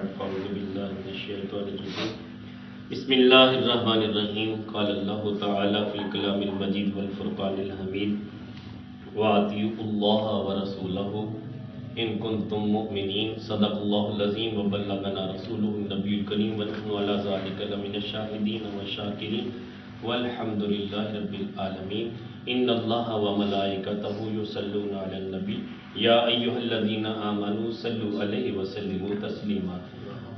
بعد فاعوذ باللہ من الشیطان الرجیم بسم اللہ الرحمن الرحیم قال اللہ تعالی فی الکلام المجید والفرقان الحمید وَأَطِیعُوا اللَّهَ وَرَسُولَهُ إِن كُنتُم مُؤْمِنِینَ صدق اللہ العظیم وبلغنا رسولہ النبی الکریم ونحن علی ذلک لمن الشاہدین والشاکرین والحمد للہ رب العالمین ان اللہ وملائکتہ یصلون علی النبی یا ایہا الذین آمنوا صلوا علیہ وسلموا تسلیما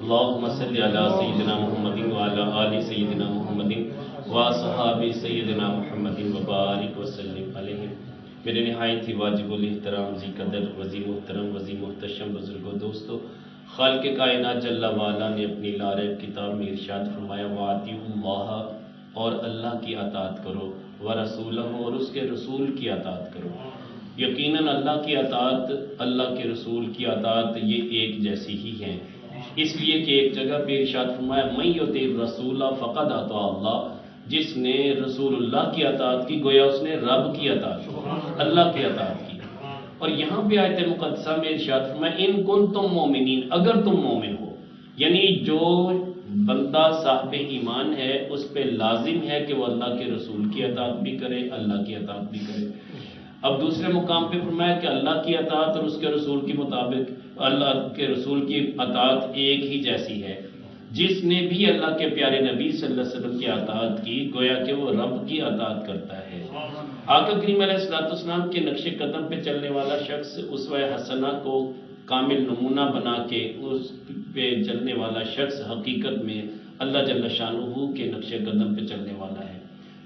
اللہم صلی علی سیدنا محمد وعلی آل سیدنا محمد واصحاب سیدنا محمد وبارک وسلم علیہ۔ میرے نہایت ہی واجب الاحترام ذی قدر وزی محترم وزی محتشم بزرگ و دوستو، خالق کائنات جل وعلا نے اپنی لاریب کتاب میں ارشاد فرمایا وَأَطِیعُوا اللَّهَ، اور اللہ کی اطاعت کرو، وَرَسُولَهُ، اور اس کے رسول کی اطاعت کرو۔ یقیناً اللہ کی اطاعت، اللہ کے رسول کی اطاعت یہ ایک جیسی ہی ہیں، اس لیے کہ ایک جگہ پہ ارشاد فرمایا مَن یُطِعِ الرَّسُولَ فَقَدْ أَطَاعَ اللَّهَ، جس نے رسول اللہ کی اطاعت کی گویا اس نے رب کی اطاعت کی، اللہ کی اطاعت کی۔ اور یہاں پہ آیت مقدسہ میں ارشاد فرمایا ان کنتم مومنین، اگر تم مومن ہو، یعنی جو بندہ صاحب ایمان ہے اس پہ لازم ہے کہ وہ اللہ کے رسول کی اطاعت بھی کرے، اللہ کی اطاعت بھی کرے۔ اب دوسرے مقام پہ فرمایا کہ اللہ کی اطاعت اور اس کے رسول کے مطابق اللہ کے رسول کی اطاعت ایک ہی جیسی ہے۔ جس نے بھی اللہ کے پیارے نبی صلی اللہ علیہ وسلم کی اطاعت کی گویا کہ وہ رب کی اطاعت کرتا ہے۔ آقا کریم علیہ السلام کے نقش قدم پہ چلنے والا شخص اسوہ حسنہ کو کامل نمونہ بنا کے اس پہ چلنے والا شخص حقیقت میں اللہ جل شانہ کے نقش قدم پہ چلنے والا ہے۔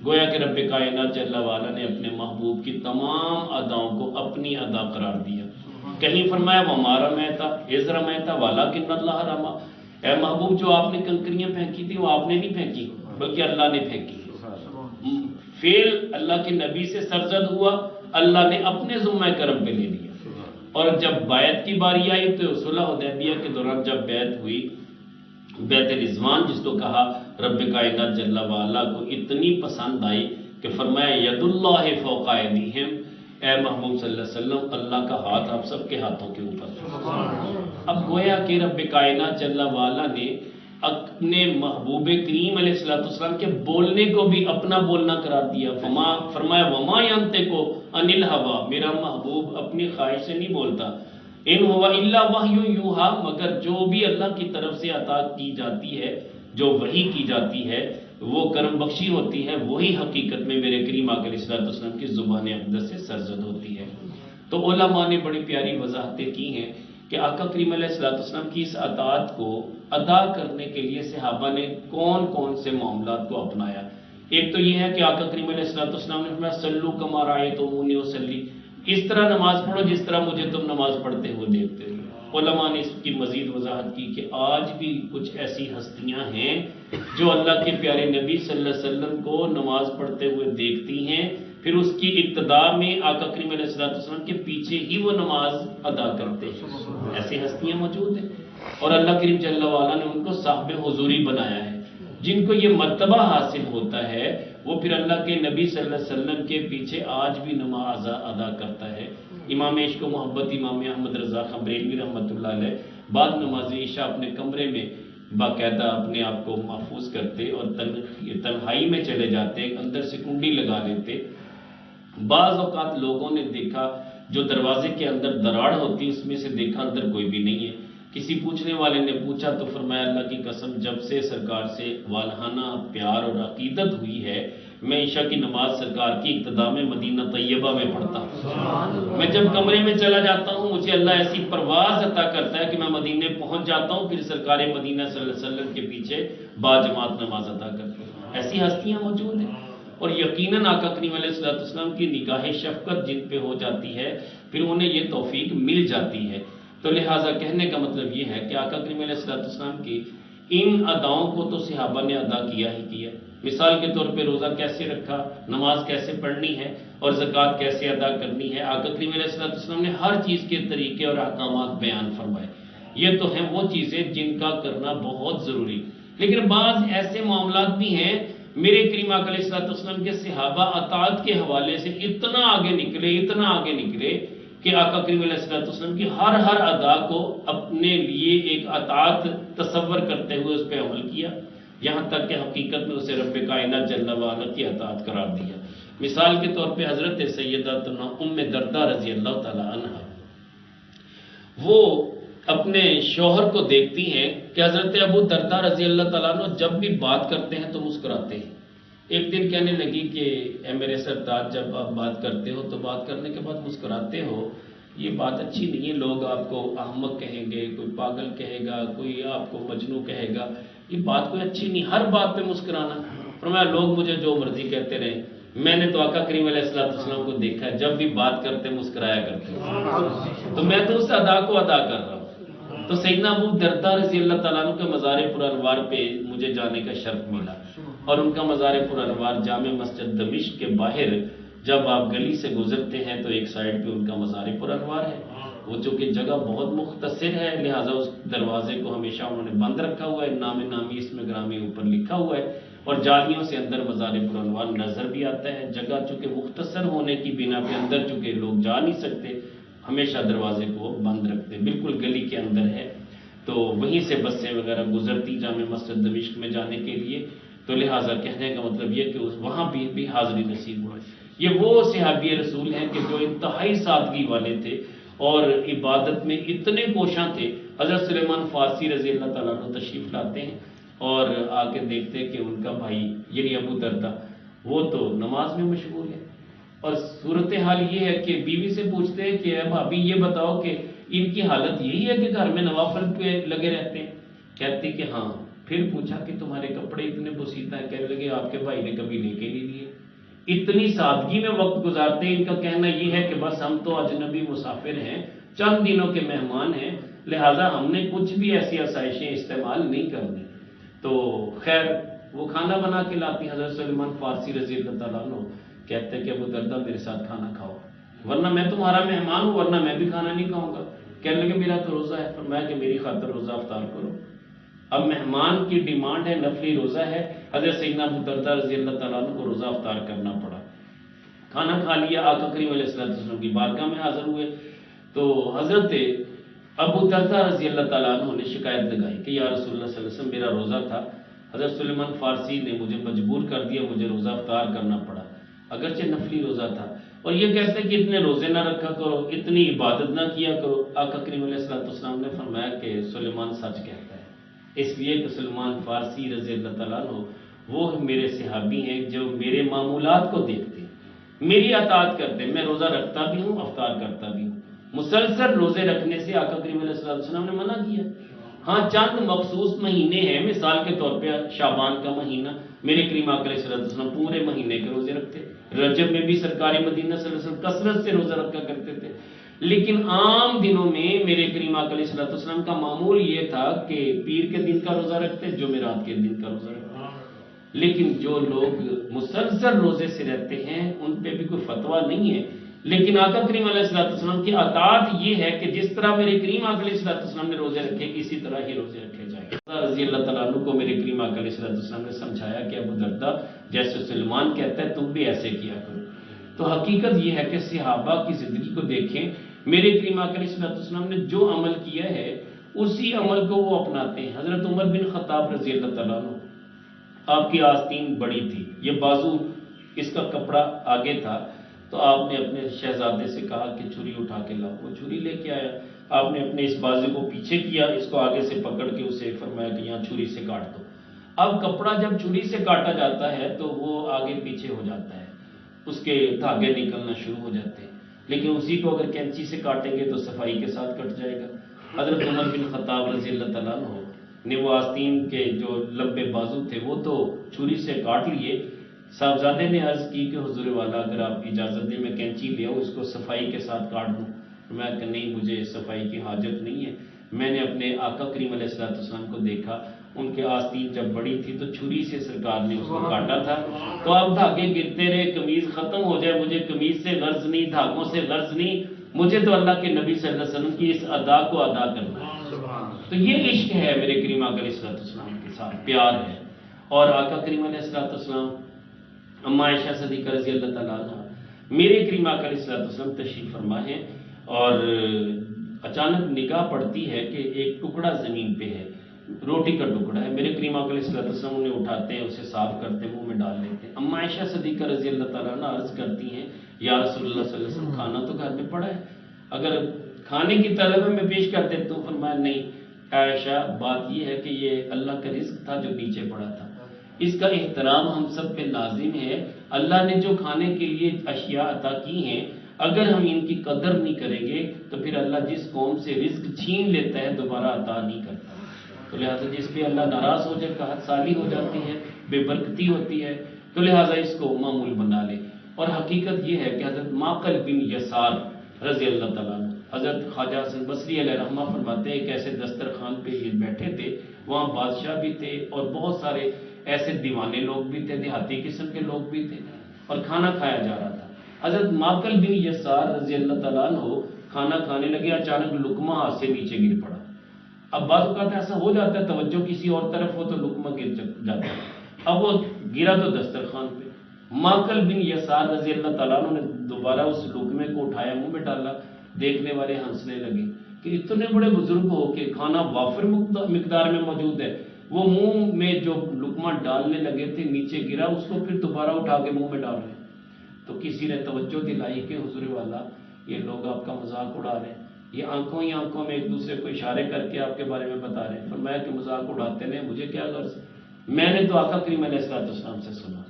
گویا کہ رب کائنات جل وعلا نے اپنے محبوب کی تمام اداؤں کو اپنی ادا قرار دیا۔ کہیں فرمایا وَمَا رَمَيْتَ إِذْ رَمَيْتَ وَلَٰكِنَّ اللَّهَ رَمَىٰ، اے محبوب جو آپ نے کنکریاں پھینکی تھی وہ آپ نے نہیں پھینکی بلکہ اللہ نے پھینکی۔ فعل اللہ کے نبی سے سرزد ہوا، اللہ نے اپنے ذمہ کرم پہ لے لیا۔ اور جب بیعت کی باری آئی تو صلح حدیبیہ کے دوران جب بیعت ہوئی، بیعت رضوان جس کو کہا، رب کائنات جل وعلا کو اتنی پسند آئی کہ فرمایا ید اللہ فوق ایدیہم، اے محبوب صلی اللہ علیہ وسلم اللہ کا ہاتھ آپ سب کے ہاتھوں کے اوپر۔ اب گویا کہ رب کائنات جل وعلا نے اپنے محبوب کریم علیہ السلام کے بولنے کو بھی اپنا بولنا قرار دیا۔ فرمایا وما ینطق عن الہویٰ، میرا محبوب اپنی خواہش سے نہیں بولتا، ان ہوا الا وحی یوحیٰ، مگر جو بھی اللہ کی طرف سے عطا کی جاتی ہے، جو وحی کی جاتی ہے وہ کرم بخشی ہوتی ہے، وہی حقیقت میں میرے کریم آقا علیہ السلام کی زبان اقدس سے سرزد ہوتی ہے۔ تو علماء نے بڑی پیاری وضاحتیں کی ہیں کہ آقا کریم علیہ السلام کی اس اطاعت کو ادا کرنے کے لیے صحابہ نے کون کون سے معاملات کو اپنایا۔ ایک تو یہ ہے کہ آقا کریم علیہ السلام نے فرمایا سلو کما رأیتمونی اصلی، اس طرح نماز پڑھو جس طرح مجھے تم نماز پڑھتے ہوئے دیکھتے ہو۔ علماء نے اس کی مزید وضاحت کی کہ آج بھی کچھ ایسی ہستیاں ہیں جو اللہ کے پیارے نبی صلی اللہ علیہ وسلم کو نماز پڑھتے ہوئے دیکھتی ہیں، پھر اس کی ابتدا میں آقا کریم علیہ السلام کے پیچھے ہی وہ نماز ادا کرتے ہیں۔ ایسی ہستیاں موجود ہیں اور اللہ کریم جل وعلا نے ان کو صاحب حضوری بنایا ہے۔ جن کو یہ مرتبہ حاصل ہوتا ہے وہ پھر اللہ کے نبی صلی اللہ علیہ وسلم کے پیچھے آج بھی نماز ادا کرتا ہے۔ امام عشق و محبت امام احمد رضا خاں بریلوی رحمۃ اللہ علیہ بعد نماز عشاء اپنے کمرے میں باقاعدہ اپنے آپ کو محفوظ کرتے اور تنہائی میں چلے جاتے، اندر سے کنڈی لگا لیتے۔ بعض اوقات لوگوں نے دیکھا جو دروازے کے اندر دراڑ ہوتی اس میں سے دیکھا اندر کوئی بھی نہیں ہے۔ کسی پوچھنے والے نے پوچھا تو فرمایا اللہ کی قسم جب سے سرکار سے والہانہ پیار اور عقیدت ہوئی ہے میں عشاء کی نماز سرکار کی ابتدا میں مدینہ طیبہ میں پڑھتا ہوں۔ میں جب کمرے میں چلا جاتا ہوں مجھے اللہ ایسی پرواز عطا کرتا ہے کہ میں مدینے پہنچ جاتا ہوں، پھر سرکار مدینہ صلی اللہ علیہ وسلم کے پیچھے باجماعت نماز ادا کرتا ہوں۔ ایسی ہستیاں موجود ہیں اور یقیناً آقا کریم علیہ السلام کی نگاہ شفقت جن پہ ہو جاتی ہے پھر انہیں یہ توفیق مل جاتی ہے۔ تو لہٰذا کہنے کا مطلب یہ ہے کہ آقا کریم علیہ السلام کی ان اداؤں کو تو صحابہ نے ادا کیا ہی کیا۔ مثال کے طور پہ روزہ کیسے رکھا، نماز کیسے پڑھنی ہے اور زکوٰۃ کیسے ادا کرنی ہے، آقا کریم علیہ السلام نے ہر چیز کے طریقے اور احکامات بیان فرمائے۔ یہ تو ہیں وہ چیزیں جن کا کرنا بہت ضروری، لیکن بعض ایسے معاملات بھی ہیں میرے کریم آقا علیہ السلام کے صحابہ اطاعت کے حوالے سے اتنا آگے نکلے کہ آقا کریم علیہ السلام کی ہر ادا کو اپنے لیے ایک اطاعت تصور کرتے ہوئے اس پہ عمل کیا، یہاں تک کہ حقیقت میں اسے رب کائنات جل وعلا کی اطاعت قرار دیا۔ مثال کے طور پہ حضرت سیداتنا ام درداء رضی اللہ تعالی عنہ، وہ اپنے شوہر کو دیکھتی ہیں کہ حضرت ابو درداء رضی اللہ تعالیٰ عنہ جب بھی بات کرتے ہیں تو مسکراتے ہیں۔ ایک دن کہنے لگی کہ اے میرے سردار، جب آپ بات کرتے ہو تو بات کرنے کے بعد مسکراتے ہو، یہ بات اچھی نہیں ہے، لوگ آپ کو احمق کہیں گے، کوئی پاگل کہے گا، کوئی آپ کو مجنون کہے گا، یہ بات کوئی اچھی نہیں، ہر بات پہ مسکرانا۔ فرمایا لوگ مجھے جو مرضی کہتے رہے، میں نے تو آقا کریم علیہ السلام کو دیکھا ہے جب بھی بات کرتے مسکرایا کرتے، تو میں تو اس ادا کو ادا کر رہا ہوں۔ تو سیدنا ابو درداء رضی اللہ تعالیٰ عنہ کے مزار پرانوار پہ مجھے جانے کا شرف ملا، اور ان کا مزار پرانوار جامع مسجد دمشق کے باہر جب آپ گلی سے گزرتے ہیں تو ایک سائڈ پہ ان کا مزار پرانوار ہے۔ وہ چونکہ جگہ بہت مختصر ہے لہٰذا اس دروازے کو ہمیشہ انہوں نے بند رکھا ہوا ہے، نام نامی اسم گرامی اوپر لکھا ہوا ہے، اور جالیوں سے اندر مزار پرانوار نظر بھی آتا ہے۔ جگہ چونکہ مختصر ہونے کی بنا پہ اندر چونکہ لوگ جا نہیں سکتے، ہمیشہ دروازے کو بند رکھتے ہیں، بالکل گلی کے اندر ہے، تو وہیں سے بسیں وغیرہ گزرتی جامع مسجد دمشق میں جانے کے لیے، تو لہٰذا کہنے کا مطلب یہ کہ وہاں بھی حاضری نصیب ہوئے۔ یہ وہ صحابی رسول ہیں کہ جو انتہائی سادگی والے تھے اور عبادت میں اتنے کوشاں تھے۔ حضرت سلیمان فارسی رضی اللہ تعالیٰ عنہ تشریف لاتے ہیں اور آ کے دیکھتے کہ ان کا بھائی یعنی ابو درداء وہ تو نماز میں مشغول ہے، اور صورتحال یہ ہے کہ بیوی سے پوچھتے ہیں کہ اب ابھی یہ بتاؤ کہ ان کی حالت یہی ہے کہ گھر میں نوافل پہ لگے رہتے ہیں؟ کہتی کہ ہاں۔ پھر پوچھا کہ تمہارے کپڑے اتنے بسیطہ ہیں؟ کہنے لگے آپ کے بھائی نے کبھی لے کے نہیں لیے۔ اتنی سادگی میں وقت گزارتے ہیں۔ ان کا کہنا یہ ہے کہ بس ہم تو اجنبی مسافر ہیں، چند دنوں کے مہمان ہیں، لہٰذا ہم نے کچھ بھی ایسی آسائشیں استعمال نہیں کرنی۔ تو خیر وہ کھانا بنا کے لاتی حضرت سلیمان فارسی رضی اللہ تعالیٰ عنہ، کہتے ہیں کہ ابو درداء میرے ساتھ کھانا کھاؤ، ورنہ میں تمہارا مہمان ہوں، ورنہ میں بھی کھانا نہیں کھاؤں گا۔ کہنے لگے میرا تو روزہ ہے۔ فرمایا کہ میری خاطر روزہ افطار کرو۔ اب مہمان کی ڈیمانڈ ہے، نفلی روزہ ہے، حضرت سیدنا ابو درداء رضی اللہ تعالیٰ عنہ کو روزہ افطار کرنا پڑا۔ کھانا کھا لیا، آقا کریم علیہ السلام کی بارگاہ میں حاضر ہوئے، تو حضرت ابو درداء رضی اللہ تعالیٰ عنہ نے شکایت لگائی کہ یا رسول اللہ صلی اللہ علیہ وسلم میرا روزہ تھا، حضرت سلیمان فارسی نے مجھے مجبور کر دیا، مجھے روزہ افطار کرنا پڑا، اگرچہ نفلی روزہ تھا۔ اور یہ کہتے ہیں کہ اتنے روزے نہ رکھا کرو، اتنی عبادت نہ کیا کرو۔ آقا کریم علیہ السلام نے فرمایا کہ سلیمان سچ کہتا ہے، اس لیے کہ سلیمان فارسی رضی اللہ تعالیٰ عنہ وہ میرے صحابی ہیں جو میرے معمولات کو دیکھتے ہیں، میری اطاعت کرتے ہیں، میں روزہ رکھتا بھی ہوں، افطار کرتا بھی ہوں۔ مسلسل روزے رکھنے سے آقا کریم علیہ السلام نے منع کیا۔ ہاں چند مخصوص مہینے ہیں، مثال کے طور پہ شعبان کا مہینہ، میرے کریم آقا علیہ السلام پورے مہینے کے روزے رکھتے، رجب میں بھی سرکار مدینہ صلی اللہ علیہ وسلم کثرت سے روزہ رکھا کرتے تھے، لیکن عام دنوں میں میرے کریم آقا علیہ السلام کا معمول یہ تھا کہ پیر کے دن کا روزہ رکھتے، جمعرات کے دن کا روزہ رکھتے۔ لیکن جو لوگ مسلسل روزے سے رہتے ہیں ان پہ بھی کوئی فتویٰ نہیں ہے، لیکن آقا کریم علیہ السلام کی اطاعت یہ ہے کہ جس طرح میرے کریم آقا علیہ السلام نے روزے رکھے اسی طرح ہی روزے رکھے جائیں۔ رضی اللہ تعالیٰ عنہ کو میرے کریم آقا علیہ السلام نے سمجھایا کہ ابو درداء جیسے سلمان کہتا ہے تم بھی ایسے کیا کرو۔ تو حقیقت یہ ہے کہ صحابہ کی زندگی کو دیکھیں، میرے کریم آقا علیہ السلام نے جو عمل کیا ہے اسی عمل کو وہ اپناتے ہیں۔ حضرت عمر بن خطاب رضی اللہ تعالیٰ عنہ، آپ کی آستین بڑی تھی، یہ بازو اس کا کپڑا آگے تھا، تو آپ نے اپنے شہزادے سے کہا کہ چھری اٹھا کے لاؤ، وہ چھری لے کے آیا، آپ نے اپنے اس بازو کو پیچھے کیا، اس کو آگے سے پکڑ کے اسے فرمایا کہ یہاں چھری سے کاٹ دو۔ اب کپڑا جب چھری سے کاٹا جاتا ہے تو وہ آگے پیچھے ہو جاتا ہے، اس کے دھاگے نکلنا شروع ہو جاتے ہیں، لیکن اسی کو اگر کینچی سے کاٹیں گے تو صفائی کے ساتھ کٹ جائے گا۔ حضرت عمر بن خطاب رضی اللہ تعالیٰ عنہ نے وہ آستین کے جو لمبے بازو تھے وہ تو چھری سے کاٹ لیے۔ صاحبزادے نے عرض کی کہ حضور والا اگر آپ اجازت دیں میں کینچی لے آؤں، اس کو صفائی کے ساتھ کاٹ دوں۔ میں کہ نہیں، مجھے صفائی کی حاجت نہیں ہے، میں نے اپنے آقا کریم علیہ السلام کو دیکھا، ان کے آستین جب بڑی تھی تو چھری سے سرکار نے اس کو کاٹا تھا، تو اب دھاگے گرتے رہے، قمیض ختم ہو جائے، مجھے قمیض سے غرض نہیں، دھاگوں سے غرض نہیں، مجھے تو اللہ کے نبی صلی اللہ علیہ وسلم کی اس ادا کو ادا کرنا ہے۔ تو یہ عشق ہے میرے کریم آقا علیہ السلام کے ساتھ، پیار ہے۔ اور آقا کریم علیہ السلام، اما عائشہ صدیقہ رضی اللہ تعالیٰ عنہ، میرے کریم آقا علیہ السلام تشریف فرما ہے، اور اچانک نگاہ پڑتی ہے کہ ایک ٹکڑا زمین پہ ہے، روٹی کا ٹکڑا ہے۔ میرے کریم آقا علیہ السلام انہیں اٹھاتے ہیں، اسے صاف کرتے ہیں، منہ میں ڈال لیتے ہیں۔ اما عائشہ صدیقہ رضی اللہ تعالیٰ عنہ عرض کرتی ہیں یا رسول اللہ صلی اللہ علیہ وسلم کھانا تو گھر میں پڑا ہے، اگر کھانے کی طلب ہے میں پیش کر دیتا ہوں۔ فرمایا نہیں عائشہ، بات یہ ہے کہ یہ اللہ کا رزق تھا جو نیچے پڑا تھا، اس کا احترام ہم سب پہ لازم ہے۔ اللہ نے جو کھانے کے لیے اشیاء عطا کی ہیں، اگر ہم ان کی قدر نہیں کریں گے تو پھر اللہ جس قوم سے رزق چھین لیتا ہے دوبارہ عطا نہیں کرتا۔ تو لہٰذا جس پہ اللہ ناراض ہو جائے قحط سالی ہو جاتی ہے، بے برکتی ہوتی ہے، تو لہٰذا اس کو معمول بنا لے۔ اور حقیقت یہ ہے کہ حضرت معقل بن یسار رضی اللہ تعالیٰ عنہ، حضرت خواجہ حسن بصری علیہ رحمہ فرماتے ہیں کہ ایسے دسترخوان پہ یہ بیٹھے تھے، وہاں بادشاہ بھی تھے اور بہت سارے ایسے دیوانے لوگ بھی تھے، دیہاتی قسم کے لوگ بھی تھے، اور کھانا کھایا جا رہا تھا۔ حضرت معقل بن یسار رضی اللہ تعالیٰ عنہ کھانا کھانے لگے، اچانک لقمہ ہاتھ سے نیچے گر پڑا۔ اب بعض اوقات ایسا ہو جاتا ہے توجہ کسی اور طرف ہو تو لقمہ گر جاتا ہے، اب وہ گرا تو دسترخوان پہ۔ معقل بن یسار رضی اللہ تعالیٰ عنہ نے دوبارہ اس لقمے کو اٹھایا، منہ میں ڈالا، دیکھنے والے ہنسنے لگے کہ اتنے بڑے بزرگ ہو کہ کھانا وافر مقدار میں موجود ہے، وہ منہ میں جو لقمہ ڈالنے لگے تھے نیچے گرا، اس کو پھر دوبارہ اٹھا کے منہ میں ڈال رہے ہیں۔ تو کسی نے توجہ دلائی کہ حضور والا یہ لوگ آپ کا مذاق اڑا رہے ہیں، یہ آنکھوں ہی آنکھوں میں ایک دوسرے کو اشارے کر کے آپ کے بارے میں بتا رہے ہیں۔ فرمایا کہ مذاق اڑاتے ہیں، مجھے کیا غرض، میں نے تو آقا کریم علیہ السلام سے سنا۔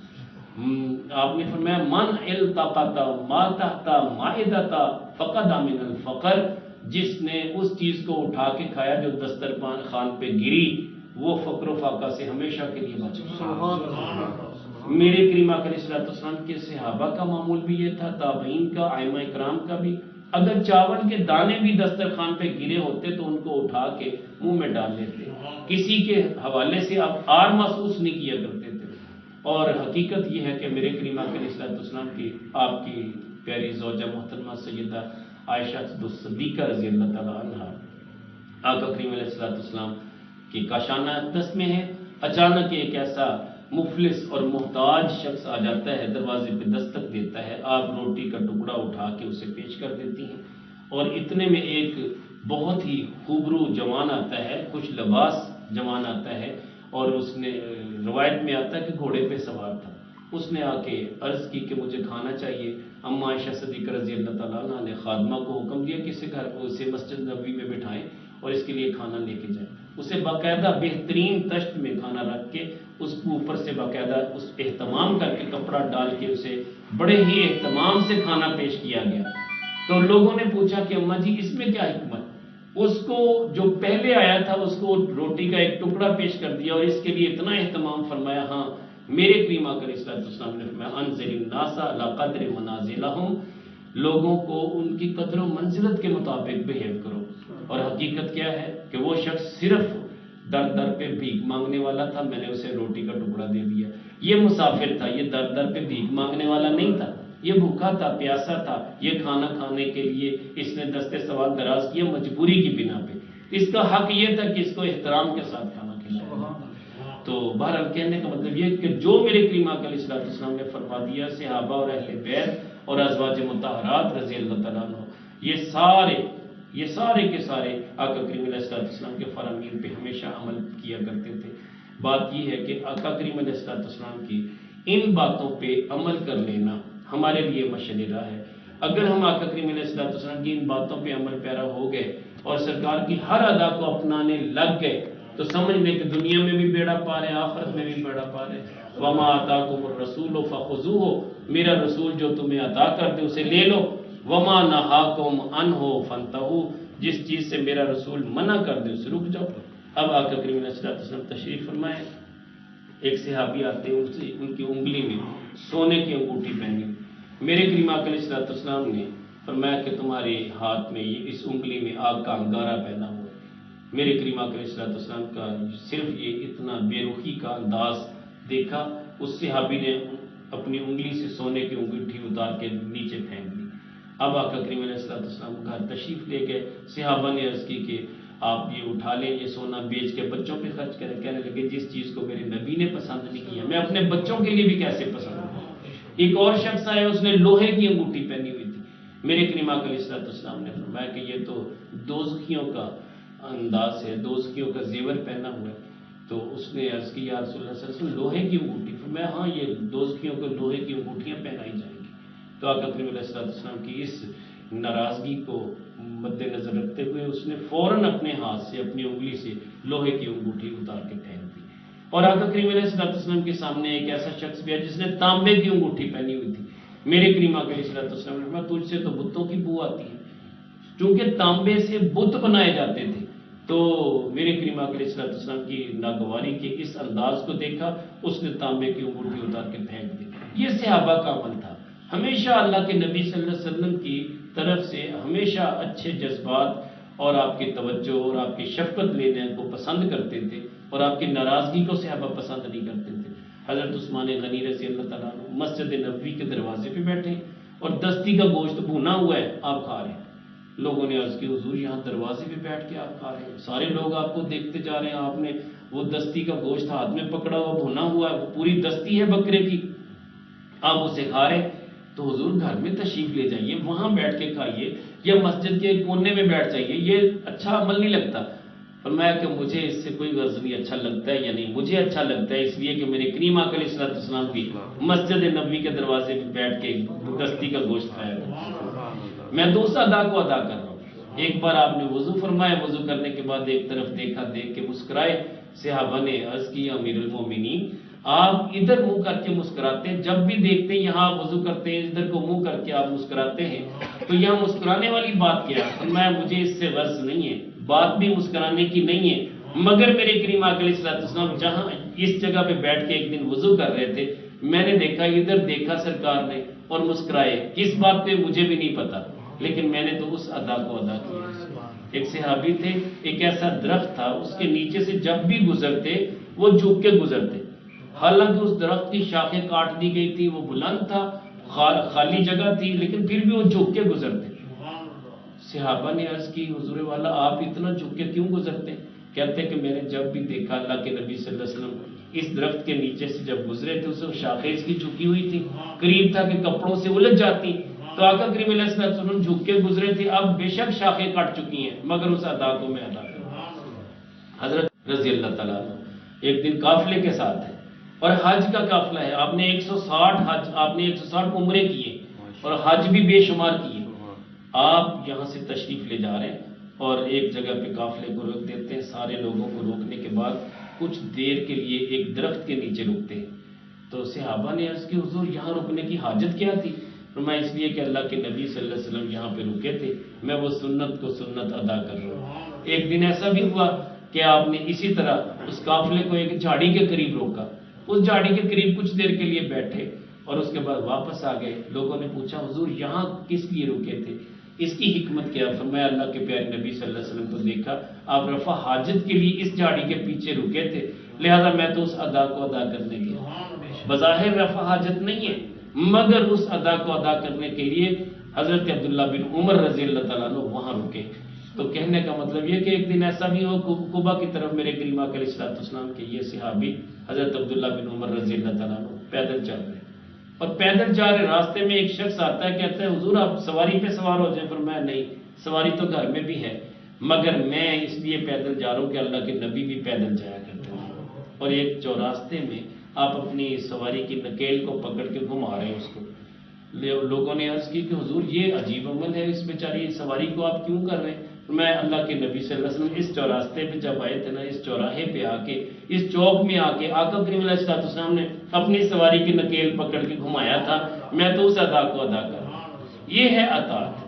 آپ نے فرمایا من التقط ما تحت مائدۃ فقد من الفقر، جس نے اس چیز کو اٹھا کے کھایا جو دسترخوان خان پہ گری، وہ فقر و فاقہ سے ہمیشہ کے لیے بچ گیا۔ میرے کریم آقا علیہ السلام کے صحابہ کا معمول بھی یہ تھا، تابعین کا، ائمہ اکرام کا بھی، اگر چاول کے دانے بھی دسترخوان پہ گرے ہوتے تو ان کو اٹھا کے منہ میں ڈال لیتے، کسی کے حوالے سے آپ آر محسوس نہیں کیا کرتے تھے۔ اور حقیقت یہ ہے کہ میرے کریم آقا علیہ السلام کی، آپ کی پیاری زوجہ محترمہ سیدہ عائشہ صدیقہ رضی اللہ تعالیٰ عنہ آقا کریم علیہ السلام کی کاشانہ دست میں ہے۔ اچانک ایک ایسا مفلس اور محتاج شخص آ جاتا ہے، دروازے پہ دستک دیتا ہے، آپ روٹی کا ٹکڑا اٹھا کے اسے پیش کر دیتی ہیں، اور اتنے میں ایک بہت ہی خوبرو جوان آتا ہے، خوش لباس جوان آتا ہے، اور اس نے روایت میں آتا ہے کہ گھوڑے پہ سوار تھا، اس نے آ کے عرض کی کہ مجھے کھانا چاہیے۔ اما عائشہ صدیقہ رضی اللہ تعالیٰ عنہ نے خادمہ کو حکم دیا کہ اسے گھر کو اسے مسجد نبوی میں بٹھائیں اور اس کے لیے کھانا لے کے جائیں۔ اسے باقاعدہ بہترین تشت میں کھانا رکھ کے اس کو اوپر سے باقاعدہ اس اہتمام کر کے کپڑا ڈال کے اسے بڑے ہی اہتمام سے کھانا پیش کیا گیا۔ تو لوگوں نے پوچھا کہ اماں جی اس میں کیا حکمت، اس کو جو پہلے آیا تھا اس کو روٹی کا ایک ٹکڑا پیش کر دیا اور اس کے لیے اتنا اہتمام فرمایا۔ ہاں میرے کریم آقا علیہ السلام نے فرمایا انزل الناس علی قدر منازلہم، لوگوں کو ان کی قدر و منزلت کے مطابق بہیو کرو۔ اور حقیقت کیا ہے کہ وہ شخص صرف در در پہ بھیک مانگنے والا تھا، میں نے اسے روٹی کا ٹکڑا دے دیا۔ یہ مسافر تھا، یہ در در پہ بھیک مانگنے والا نہیں تھا، یہ بھوکا تھا، پیاسا تھا، یہ کھانا کھانے کے لیے اس نے دستے سوال دراز کیا مجبوری کی بنا پہ، اس کا حق یہ تھا کہ اس کو احترام کے ساتھ کھانا کھلایا۔ تو بہرحال کہنے کا مطلب یہ کہ جو میرے کریم آقا علیہ السلام نے فرما دیا، صحابہ اور اہل بیت اور ازواج مطہرات رضی اللہ تعالیٰ عنہ یہ سارے کے سارے آقا کریم علیہ السلام کے فرامین پہ ہمیشہ عمل کیا کرتے تھے۔ بات یہ ہے کہ آقا کریم علیہ السلام کی ان باتوں پہ عمل کر لینا ہمارے لیے مشعل راہ ہے۔ اگر ہم آقا کریم علیہ السلام کی ان باتوں پہ عمل پیرا ہو گئے اور سرکار کی ہر ادا کو اپنانے لگ گئے تو سمجھ لیں کہ دنیا میں بھی بیڑا پار ہے، آخرت میں بھی بیڑا پار ہے۔ وما آتاکم الرسول فخذوہ، میرا رسول جو تمہیں عطا کر دے اسے لے لو، وما نہاکم عنہ فانتہوا، جس چیز سے میرا رسول منع کر دے اسے رک جاؤ۔ اب آقا کریم علیہ السلام تشریف فرمائے، ایک صحابی آتے ہیں، ان کی انگلی میں سونے کی انگوٹھی پہنی، میرے کریم آقا علیہ السلام نے فرمایا کہ تمہارے ہاتھ میں اس انگلی میں آگ کا انگارہ پہنا ہوا ہے۔ میرے کریم آقا علیہ السلام کا صرف یہ اتنا بے رخی کا انداز دیکھا، اس صحابی نے اپنی انگلی سے سونے کی انگوٹھی اتار کے نیچے پھینک دی۔ اب آقا کریم علیہ السلام گھر تشریف لے گئے، صحابہ نے عرض کی کہ آپ یہ اٹھا لیں، یہ سونا بیچ کے بچوں پہ خرچ کریں۔ کہنے لگے جس چیز کو میرے نبی نے پسند نہیں کیا میں اپنے بچوں کے لیے بھی کیسے پسند کروں۔ ایک اور شخص آیا، اس نے لوہے کی انگوٹھی پہنی ہوئی تھی، میرے کریم آقا علیہ السلام نے فرمایا کہ یہ تو دوزخیوں کا انداز ہے، دوزخیوں کا زیور پہنا ہوا ہے۔ تو اس نے عرض کی یا رسول اللہ صلی اللہ علیہ وسلم لوہے کی انگوٹھی؟ فرمایا ہاں یہ دوزخیوں کو لوہے کی انگوٹھیاں پہنائی جائیں گی۔ تو آقا کریم علیہ السلام کی اس ناراضگی کو مد نظر رکھتے ہوئے اس نے فوراً اپنے ہاتھ سے اپنی انگلی سے لوہے کی انگوٹھی اتار کے پھینک دی۔ اور آقا کریم علیہ السلام کے سامنے ایک ایسا شخص بھی ہے جس نے تانبے کی انگوٹھی پہنی ہوئی تھی۔ میرے کریم آقا علیہ السلام نے فرمایا تجھ سے تو بتوں کی بو آتی ہے، چونکہ تانبے سے بت بنائے جاتے تھے۔ تو میرے کریم آقا علیہ السلام کی ناگواری کے اس انداز کو دیکھا، اس نے تانبے کی انگوٹھی اتار کے پھینک دی۔ یہ صحابہ کا عمل تھا۔ ہمیشہ اللہ کے نبی صلی اللہ علیہ وسلم کی طرف سے ہمیشہ اچھے جذبات اور آپ کی توجہ اور آپ کی شفقت لینے کو پسند کرتے تھے، اور آپ کی ناراضگی کو صحابہ پسند نہیں کرتے تھے۔ حضرت عثمان غنی رضی اللہ تعالیٰ عنہ مسجد نبوی کے دروازے پہ بیٹھے اور دستی کا گوشت بھونا ہوا ہے، آپ کھا رہے ہیں۔ لوگوں نے عرض کی حضور یہاں دروازے پہ بیٹھ کے آپ کھا رہے ہیں، سارے لوگ آپ کو دیکھتے جا رہے ہیں، آپ نے وہ دستی کا گوشت ہاتھ میں پکڑا ہوا بھونا ہوا ہے، وہ پوری دستی ہے بکرے کی، آپ اسے کھا رہے ہیں۔ تو حضور گھر میں تشریف لے جائیے، وہاں بیٹھ کے کھائیے، یا مسجد کے کونے میں بیٹھ جائیے، یہ اچھا عمل نہیں لگتا۔ فرمایا کہ مجھے اس سے کوئی غرض نہیں، اچھا لگتا ہے یا نہیں، مجھے اچھا لگتا ہے اس لیے کہ میرے کریم آقا علیہ السلام بھی مسجد نبوی کے دروازے پہ بیٹھ کے دستی کا گوشت کھایا کرتے تھے۔ میں تو اس ادا کو ادا کر رہا ہوں۔ ایک بار آپ نے وضو فرمایا، وضو کرنے کے بعد ایک طرف دیکھا، دیکھ کے مسکرائے۔ صحابہ نے عرض کیا امیر المومنین آپ ادھر منہ کر کے مسکراتے ہیں، جب بھی دیکھتے ہیں یہاں آپ وضو کرتے ہیں ادھر کو منہ کر کے آپ مسکراتے ہیں، تو یہاں مسکرانے والی بات کیا ہے؟ فرمایا مجھے اس سے غرض نہیں ہے، بات بھی مسکرانے کی نہیں ہے، مگر میرے کریم آقا علیہ السلام جہاں اس جگہ پہ بیٹھ کے ایک دن وضو کر رہے تھے، میں نے دیکھا ادھر دیکھا سرکار نے اور مسکرائے، کس بات پہ مجھے بھی نہیں پتا، لیکن میں نے تو اس ادا کو ادا کیا۔ ایک صحابی تھے، ایک ایسا درخت تھا، اس کے نیچے سے جب بھی گزرتے وہ جھک کے گزرتے، حالانکہ اس درخت کی شاخیں کاٹ دی گئی تھی، وہ بلند تھا، خالی جگہ تھی، لیکن پھر بھی وہ جھک کے گزرتے۔ صحابہ نے عرض کی حضور والا آپ اتنا جھک کے کیوں گزرتے؟ کہتے کہ میں نے جب بھی دیکھا اللہ کے نبی صلی اللہ علیہ وسلم اس درخت کے نیچے سے جب گزرے تھے، اس شاخیں اس کی جھکی ہوئی تھی، قریب تھا کہ کپڑوں سے الجھ جاتی، تو آقا کریم علیہ السلام جھک کے گزرے تھے، اب بے شک شاخیں کٹ چکی ہیں مگر اس ادا کو میں ادا کروں۔ حضرت رضی اللہ تعالیٰ عنہ ایک دن قافلے کے ساتھ ہے، اور حج کا قافلہ ہے، آپ نے 160 عمرے کیے اور حج بھی بے شمار کیے، آپ یہاں سے تشریف لے جا رہے ہیں اور ایک جگہ پہ قافلے کو روک دیتے ہیں، سارے لوگوں کو روکنے کے بعد کچھ دیر کے لیے ایک درخت کے نیچے رکتے ہیں۔ تو صحابہ نے عرض کی حضور یہاں رکنے کی حاجت کیا تھی؟ فرمایا اس لیے کہ اللہ کے نبی صلی اللہ علیہ وسلم یہاں پہ رکے تھے، میں وہ سنت کو سنت ادا کر رہا ہوں۔ ایک دن ایسا بھی ہوا کہ آپ نے اسی طرح اس قافلے کو ایک جھاڑی کے قریب روکا، اس جھاڑی کے قریب کچھ دیر کے لیے بیٹھے اور اس کے بعد واپس آ گئے۔ لوگوں نے پوچھا حضور یہاں کس لیے رکے تھے، اس کی حکمت کیا؟ فرمایا اللہ کے پیارے نبی صلی اللہ علیہ وسلم کو دیکھا آپ رفع حاجت کے لیے اس جھاڑی کے پیچھے رکے تھے، لہذا میں تو اس ادا کو ادا کرنے گیا۔ بظاہر رفع حاجت نہیں ہے، مگر اس ادا کو ادا کرنے کے لیے حضرت عبداللہ بن عمر رضی اللہ تعالیٰ عنہ وہاں رکے۔ تو کہنے کا مطلب یہ کہ ایک دن ایسا بھی ہو قبا کی طرف میرے کریم آقا علیہ السلام کے یہ صحابی حضرت عبداللہ بن عمر رضی اللہ تعالیٰ عنہ پیدل چل رہے، اور پیدل جا رہے راستے میں ایک شخص آتا ہے، کہتا ہے حضور آپ سواری پہ سوار ہو جائیں۔ فرمایا نہیں، سواری تو گھر میں بھی ہے، مگر میں اس لیے پیدل جا رہا ہوں کہ اللہ کے نبی بھی پیدل جایا کرتے ہیں، اور ایک چوراستے میں آپ اپنی سواری کی نکیل کو پکڑ کے گھما رہے ہیں اس کو۔ لوگوں نے عرض کی کہ حضور یہ عجیب عمل ہے، اس بیچاری سواری کو آپ کیوں کر رہے ہیں؟ میں اللہ کے نبی صلی اللہ علیہ وسلم اس چوراستے پہ جب آئے تھے نا، اس چوراہے پہ آ کے اس چوک میں آ کے آقا کریم علیہ السلام نے اپنی سواری کی نکیل پکڑ کے گھمایا تھا، میں تو اس ادا کو ادا کر رہا ہوں۔ یہ ہے اطاعت۔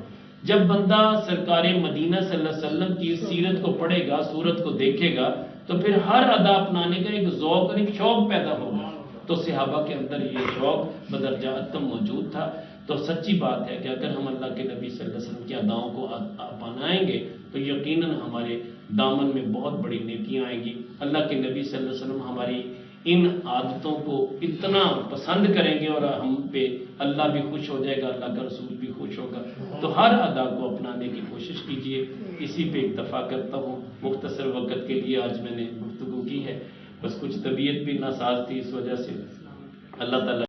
جب بندہ سرکار مدینہ صلی اللہ علیہ وسلم کی سیرت کو پڑھے گا، صورت کو دیکھے گا، تو پھر ہر ادا اپنانے کا ایک ذوق اور ایک شوق پیدا ہوگا۔ تو صحابہ کے اندر یہ شوق بدرجہ اتم موجود تھا۔ تو سچی بات ہے کہ اگر ہم اللہ کے نبی صلی اللہ علیہ وسلم کی اداؤں کو اپنائیں گے تو یقیناً ہمارے دامن میں بہت بڑی نیکیاں آئیں گی۔ اللہ کے نبی صلی اللہ علیہ وسلم ہماری ان عادتوں کو اتنا پسند کریں گے اور ہم پہ اللہ بھی خوش ہو جائے گا، اللہ کا رسول بھی خوش ہوگا۔ تو ہر ادا کو اپنانے کی کوشش کیجئے۔ اسی پہ اکتفا کرتا ہوں، مختصر وقت کے لیے آج میں نے گفتگو کی ہے، بس کچھ طبیعت بھی ناساز تھی، اس وجہ سے اللہ تعالیٰ